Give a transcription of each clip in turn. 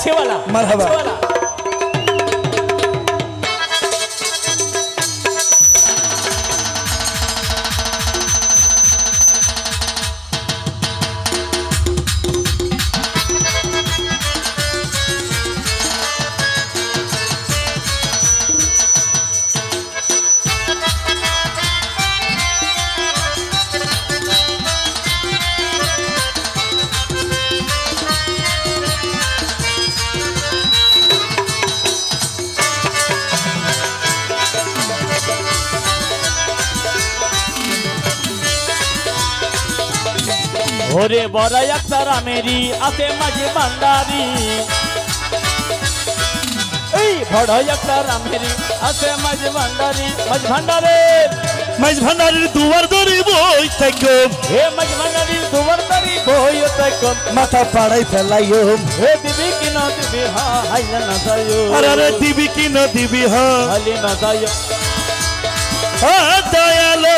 अच्छे वाला मरहबा ওরে বড় একতারা মেরি আছে মাঝে ভান্ডারি এই বড় একতারা মেরি আছে মাঝে ভান্ডারি মাঝ ভান্ডারের দুয়ার দরি বই থাকো হে মাঝ ভান্ডারের দুয়ার দরি বই থাকো মাথা পাড়াই ফেলাইও হে দিবি কি না দিবি হা হাইলা না যায়ো আরে দিবি কি না দিবি হা হাইলা না যায়ো দয়ালো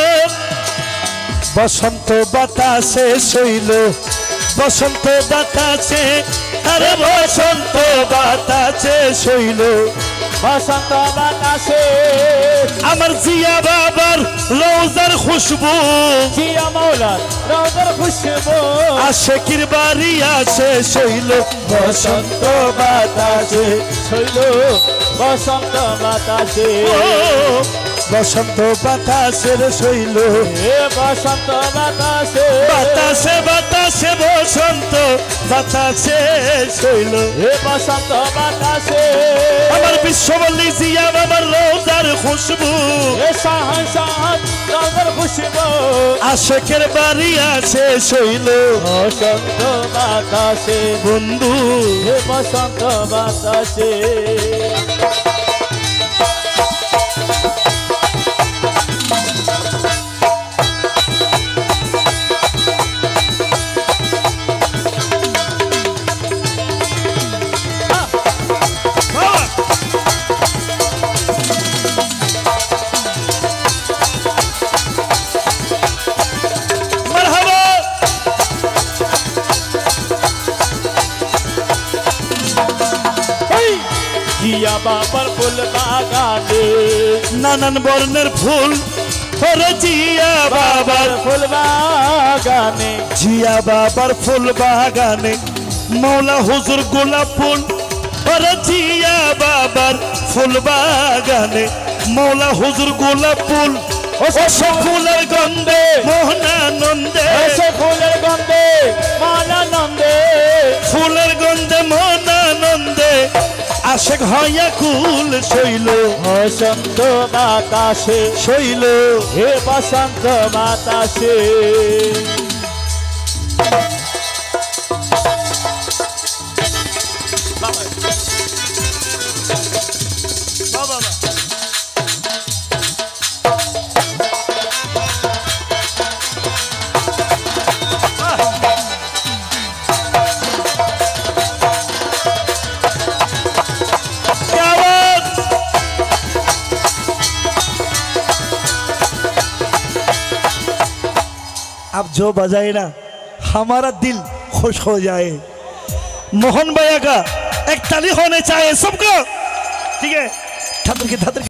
বসন্ত বাতাসে শৈল বসন্ত বাতাসে আরে বসন্ত বাতাসে শৈল বসন্ত বাতাসে আমার জিয়া বাবার রওজার খুশবু জিয়া মাওলার রওজার খুশবু আশিকির বাড়ি আসে শৈল বসন্ত বাতাসে শৈল বসন্ত বাতাসে বসন্ত বাতাসের শৈল হে বসন্ত বাতাসে বাতাসে বাতাসে বসন্ত বাতাসে শৈল হে বসন্ত বাতাসে আমার বিশ্ববল্লী জিয়া বাবার রওজার খুশবু হে শাহান শাহান রওজার খুশবু আশিকের বাড়ি আসে শৈল বসন্ত বাতাসে বন্ধু হে বসন্ত বাতাসে জিয়া বাবার ফুল বাগানে নানান বর্ণের ফুল ওরে জিয়া বাবার ফুল বাগানে জিয়া বাবার ফুল বাগানে মৌলা হুজুর গোলাপ ফুল ওরে জিয়া বাবার ফুল বাগানে মৌলা হুজুর গোলাপ ফুল ও ফুলের গন্ধে মোহনানন্দে ফুলের গন্ধে মানানন্দে ফুলের গন্ধে মোহনানন্দে আশেক হইয়া কুল শৈল বসন্ত বাতাসে শৈল হে বসন্ত বাতাসে अब जो बजाए ना हमारा दिल खुश हो जाए। मोहन भैया का एक ताली होने चाहिए सबको, ठीक है।